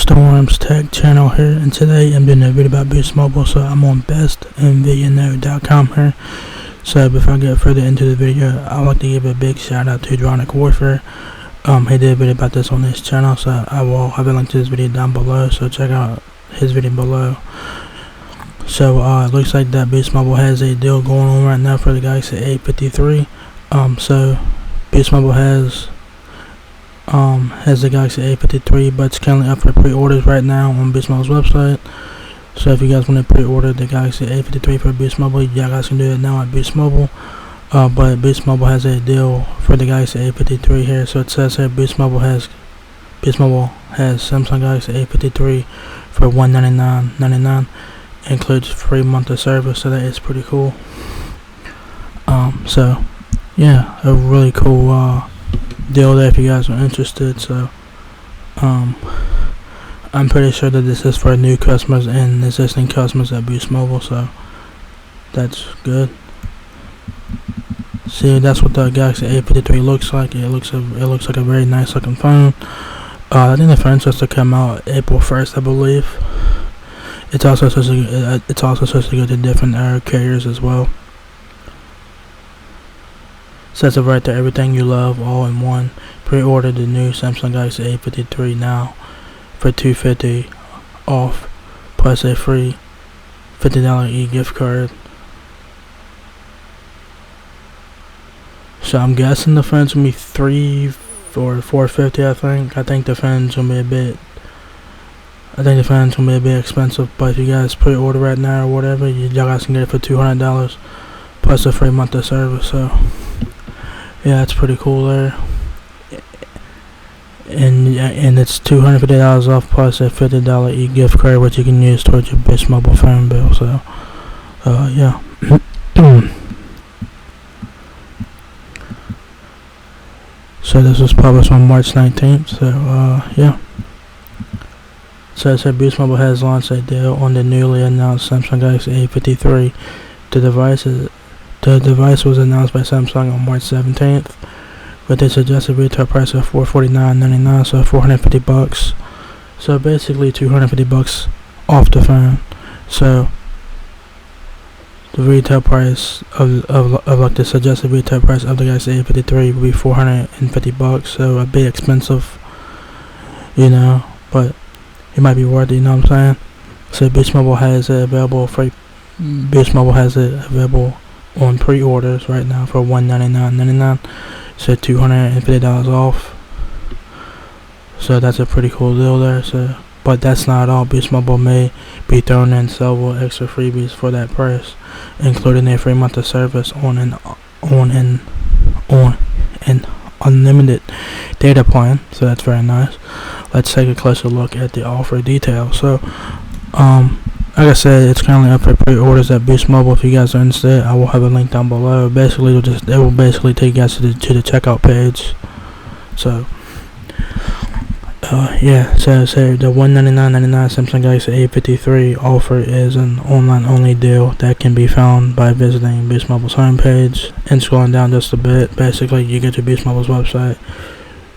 Storms Tech channel here, and today I'm doing a video about Boost Mobile. So I'm on bestmvno.com here. So before I get further into the video, I'd like to give a big shout out to Dronic Warfare. He did a video about this on his channel, so I will have a link to this video down below, so check out his video below. So it looks like that Boost Mobile has a deal going on right now for the Galaxy A53. So Boost Mobile has the Galaxy A53, but it's currently up for pre-orders right now on Boost Mobile's website. So if you guys want to pre-order the Galaxy A53 for Boost Mobile, you guys can do it now at Boost Mobile. But Boost Mobile has a deal for the Galaxy A53 here. So it says here Boost Mobile has Samsung Galaxy A53 for $199.99. Includes free month of service, so that is pretty cool. So yeah, a really cool deal there if you guys are interested. So I'm pretty sure that this is for new customers and existing customers at Boost Mobile, so that's good. See, that's what the Galaxy A53 looks like. It looks like a very nice looking phone. I think the phone's supposed to come out April 1st, I believe. It's also supposed to go to different carriers as well. Says it right there, everything you love all in one. Pre-order the new Samsung Galaxy A53 now for $250 off, plus a free $50 e-gift card. So I'm guessing the phone's gonna be $300 or $450. I think the phone's gonna be a bit expensive, but if you guys pre-order right now or whatever, y'all guys can get it for $200 plus a free month of service. So yeah, that's pretty cool there. And it's $250 off plus a $50 e-gift card, which you can use towards your Boost Mobile phone bill. So yeah. So this was published on March 19th. So yeah. So it said Boost Mobile has launched a deal on the newly announced Samsung Galaxy A53. The device was announced by Samsung on March 17th with a suggested retail price of $449.99, so $450. So basically $250 off the phone. So the retail price of like the suggested retail price of the Galaxy A53 would be $450. So a bit expensive, you know, but it might be worth it, you know what I'm saying? So Boost Mobile has it available on pre-orders right now for $199.99. So $250 off. So that's a pretty cool deal there. So, but that's not all. Boost Mobile may be throwing in several extra freebies for that price, including a free month of service on an unlimited data plan. So that's very nice. Let's take a closer look at the offer details. So like I said, it's currently up for pre-orders at Boost Mobile. If you guys are interested, I will have a link down below. Basically, it will basically take you guys to the checkout page. So yeah, so the $199.99 Samsung Galaxy A53 offer is an online-only deal that can be found by visiting Boost Mobile's homepage and scrolling down just a bit. Basically, you get to Boost Mobile's website,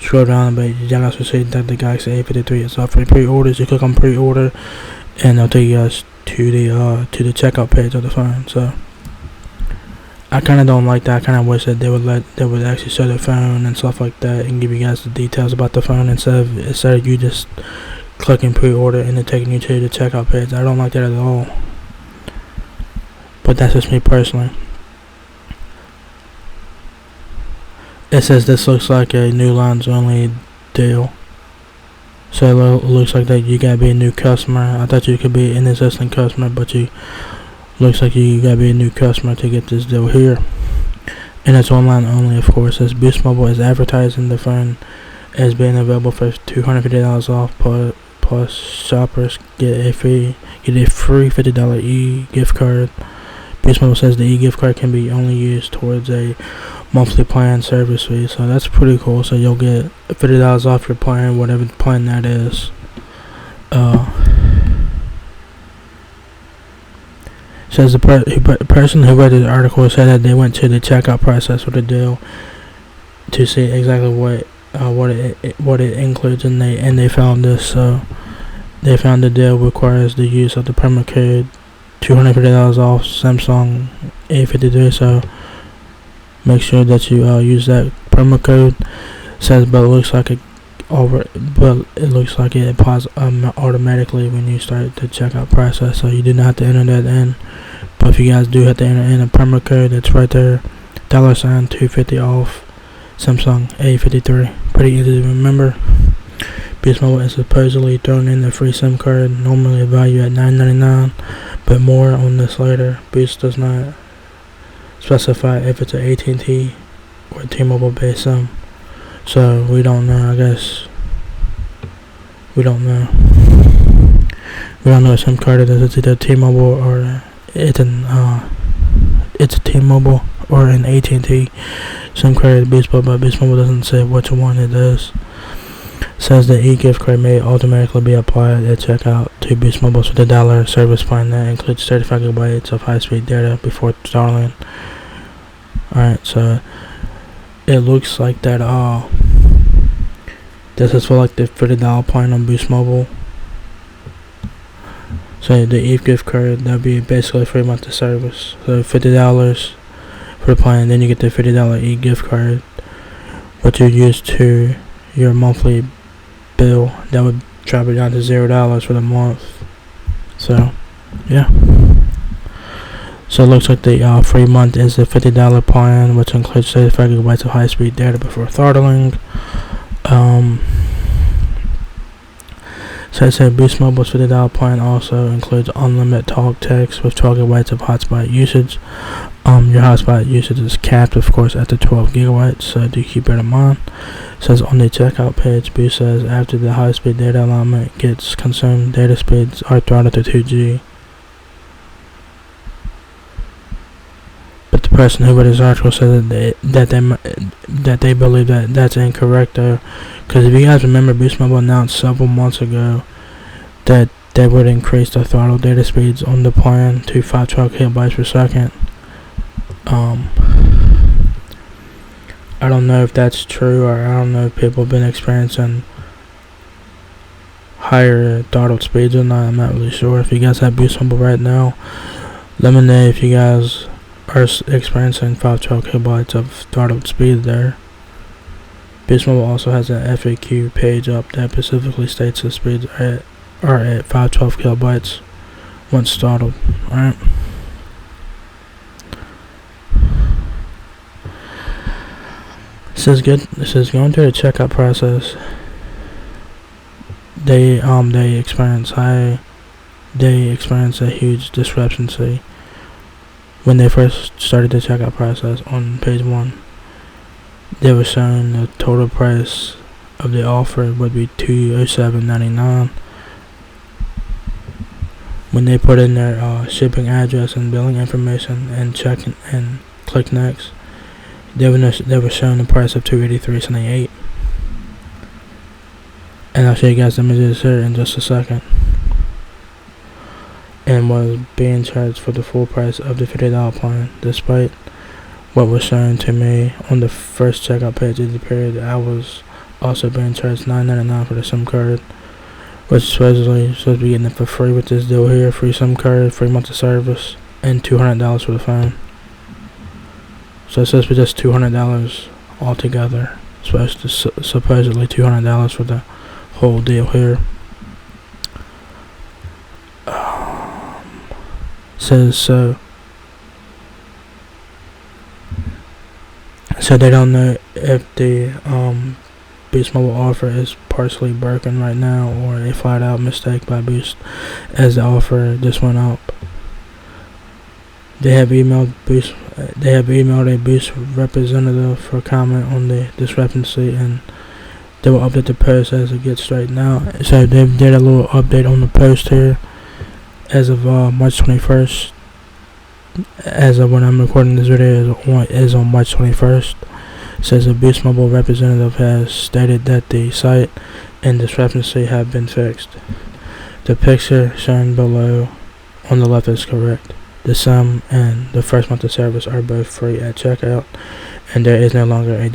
scroll down a bit, you guys will see that the Galaxy A53 is up for pre-orders. You click on pre-order, and they'll take you guys to the checkout page of the phone. So I kind of don't like that. I kind of wish that they would actually show the phone and stuff like that and give you guys the details about the phone instead of you just clicking pre-order and it taking you to the checkout page. I don't like that at all. But that's just me personally. It says this looks like a new lines only deal. So it looks like that you gotta be a new customer. I thought you could be an existing customer, but looks like you gotta be a new customer to get this deal here. And it's online only, of course, as Boost Mobile is advertising the phone as being available for $250 off, plus shoppers get a free $50 e-gift card. Boost Mobile says the e-gift card can be only used towards a monthly plan service fee, so that's pretty cool. So you'll get $50 off your plan, whatever plan that is. Says the person who read the article said that they went to the checkout process with the deal to see exactly what it includes, and they found this. So They found the deal requires the use of the promo code $250 off Samsung A53, so make sure that you use that promo code. Says, but it looks like it applies automatically when you start the checkout process, so you do not have to enter that in. But if you guys do have to enter in a promo code, it's right there, $250 off Samsung A53. Pretty easy to remember. Boost Mobile is supposedly throwing in the free SIM card, normally valued at $9.99, but more on this later. Boost does not specify if it's an AT&T or T-Mobile based SIM, so we don't know. I guess we don't know. We don't know what SIM card it is. It's either T-Mobile or it's a T-Mobile or an AT&T SIM card. Boost Mobile, but Boost Mobile doesn't say which one it is. Says the e-gift card may automatically be applied at checkout to Boost Mobile's $50 service plan that includes 35 gigabytes of high-speed data before starting. Alright, so it looks like that this is for like the $50 plan on Boost Mobile. So the e-gift card, that'd be basically a free month of service. So $50 for the plan, then you get the $50 e-gift card, which you use to your monthly bill. That would drop it down to $0 for the month. So yeah, so it looks like the free month is the $50 plan, which includes 35 gigabytes of high-speed data before throttling. So it said Boost Mobile's $50 plan also includes unlimited talk text with 12 gigabytes of hotspot usage. Your hotspot usage is capped, of course, at the 12 gigabytes, so do keep it in mind. It says on the checkout page, Boost says after the high-speed data allotment gets consumed, data speeds are throttled to 2G. But the person who wrote this article says that they believe that that's incorrect, though, because if you guys remember, Boost Mobile announced several months ago that they would increase the throttle data speeds on the plan to 512 kilobytes per second. I don't know if that's true, or I don't know if people have been experiencing higher throttle speeds or not. I'm not really sure. If you guys have Boost Mobile right now, let me know if you guys are experiencing 512 kilobytes of throttled speed there. Boost Mobile also has an FAQ page up that specifically states the speeds are at 512 kilobytes once throttled. Alright. This is going through the checkout process. They experience a huge discrepancy when they first started the checkout process. On page 1, they were showing the total price of the offer would be $207.99. When they put in their shipping address and billing information and click next, they were showing the price of $283.78. And I'll show you guys the images here in just a second. And was being charged for the full price of the $50 plan, despite what was shown to me on the first checkout page. It appeared that I was also being charged $9.99 for the SIM card, which supposedly supposed to be getting it for free with this deal here: free SIM card, free month of service, and $200 for the phone. So it's supposed to be just $200 altogether. Supposedly $200 for the whole deal here. Says so they don't know if the Boost Mobile offer is partially broken right now, or a flat out mistake by Boost, as the offer just went up. They have emailed a Boost representative for comment on the discrepancy, and they will update the post as it gets straightened out. So they did a little update on the post here as of March 21st. As of when I'm recording this video, is on March 21st. It says a Boost Mobile representative has stated that the site and discrepancy have been fixed. The picture shown below on the left is correct. The SIM and the first month of service are both free at checkout, and there is no longer a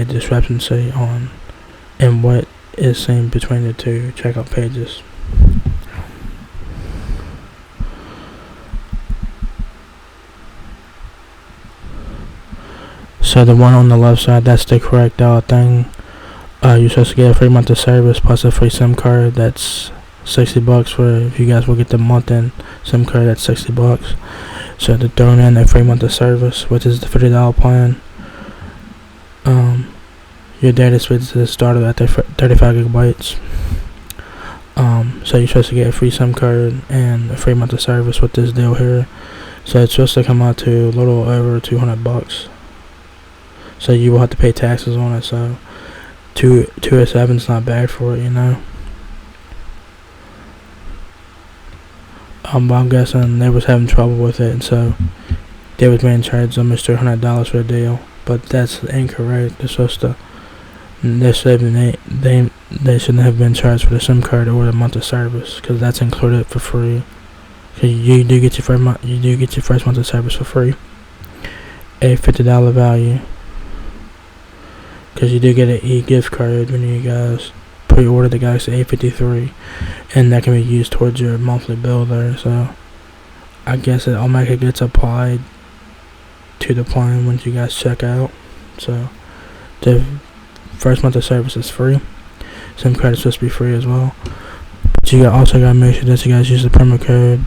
discrepancy on in what is seen between the two checkout pages. So the one on the left side, that's the correct thing. You're supposed to get a free month of service plus a free SIM card. That's $60 for if you guys will get the month in SIM card. That's $60. So they're throwing in a free month of service, which is the $50 plan. Your data speed is started at 35 gigabytes. So you're supposed to get a free SIM card and a free month of service with this deal here. So it's supposed to come out to a little over $200. So you will have to pay taxes on it. So $207 is not bad for it, you know. But I'm guessing they was having trouble with it, and so they was being charged almost $300 for the deal. But that's incorrect. They shouldn't have been charged for the SIM card or the month of service, because that's included for free. Cause you do get your first month of service for free, a $50 value. Because you do get an e-gift card when you guys pre-order the Galaxy A53, and that can be used towards your monthly bill there. So I guess it automatically gets applied to the plan once you guys check out. So the first month of service is free. SIM card is supposed to be free as well. But you also gotta make sure that you guys use the promo code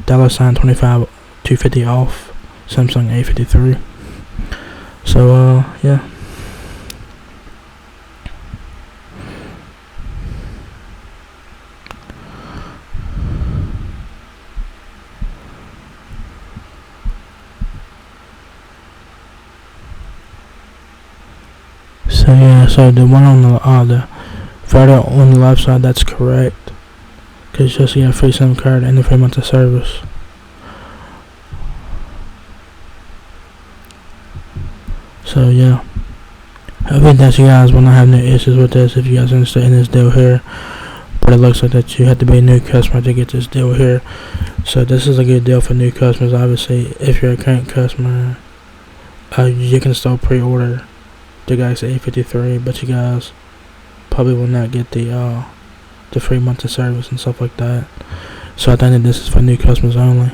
$25 $250 off Samsung A53. So yeah. So the one on the photo on the left side, that's correct. Cause you just get a free SIM card and a free month of service. So yeah, I think that you guys will not have no issues with this if you guys are interested in this deal here. But it looks like that you have to be a new customer to get this deal here. So this is a good deal for new customers. Obviously, if you're a current customer, you can still pre-order the Galaxy A53, but you guys probably will not get the free month of service and stuff like that. So I think that this is for new customers only.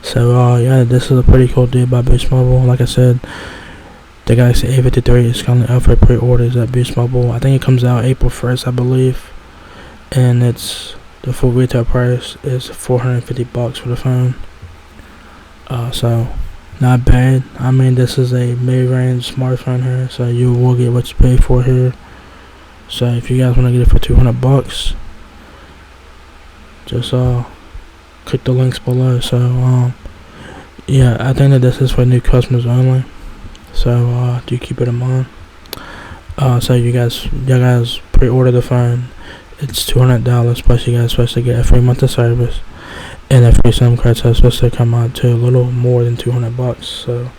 So yeah, this is a pretty cool deal by Boost Mobile. Like I said, the Galaxy A53 is currently out for pre-orders at Boost Mobile. I think it comes out April 1st, I believe, and it's the full retail price is $450 for the phone. So not bad. I mean, this is a mid-range smartphone here, so you will get what you pay for here. So if you guys want to get it for $200, just click the links below. So yeah, I think that this is for new customers only. So do keep it in mind. So you guys pre-order the phone. It's $200 plus you guys supposed to get a free month of service and a free SIM card. So it's supposed to come out to a little more than $200. So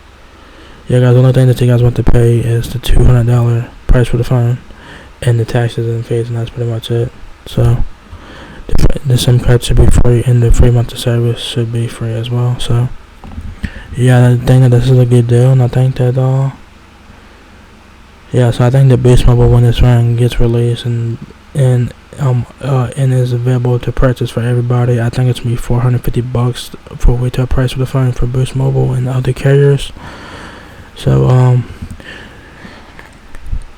yeah, guys, the only thing that you guys want to pay is the $200 price for the phone and the taxes and fees, and that's pretty much it. So the SIM card should be free and the free month of service should be free as well. So yeah, I think that this is a good deal, and I think that yeah, so I think the Boost Mobile, when this phone gets released and is available to purchase for everybody, I think it's gonna be $450 for retail price for the phone for Boost Mobile and other carriers. So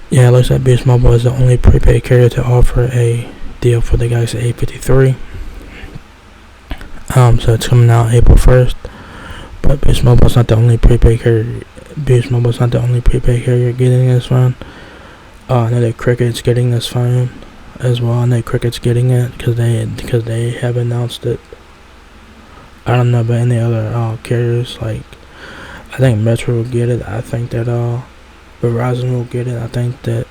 yeah, it looks like Boost Mobile is the only prepaid carrier to offer a deal for the Galaxy A53. So it's coming out April 1st. But Boost Mobile's not the only prepaid carrier. Boost Mobile's not the only prepaid carrier getting this phone. I know that Cricket's getting this phone as well. I know Cricket's getting it because they have announced it. I don't know about any other carriers. Like, I think Metro will get it. I think that Verizon will get it. I think that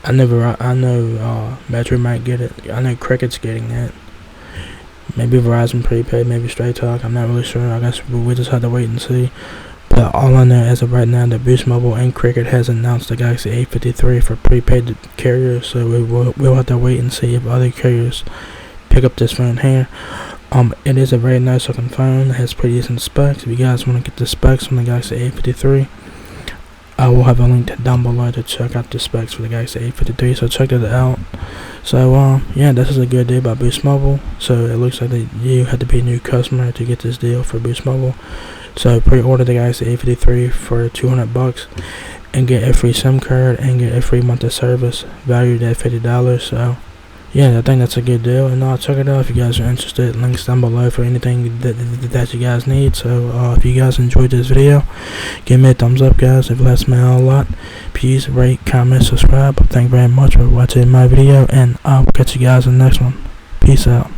I know Metro might get it. I know Cricket's getting it. Maybe Verizon prepaid, maybe Straight Talk. I'm not really sure. I guess we just have to wait and see. But all I know as of right now, that Boost Mobile and Cricket has announced the Galaxy A53 for prepaid carriers. So we'll have to wait and see if other carriers pick up this phone here. It is a very nice looking phone. It has pretty decent specs. If you guys want to get the specs on the Galaxy A53, I will have a link down below to check out the specs for the Galaxy A53, so check that out. So yeah, this is a good deal by Boost Mobile. So it looks like you had to be a new customer to get this deal for Boost Mobile. So pre-order the Galaxy A53 for $200 and get a free SIM card and get a free month of service valued at $50. So yeah, I think that's a good deal, and check it out if you guys are interested. Links down below for anything that you guys need. So if you guys enjoyed this video, give me a thumbs up, guys. It helps me out a lot. Please rate, comment, subscribe. Thank you very much for watching my video, and I'll catch you guys in the next one. Peace out.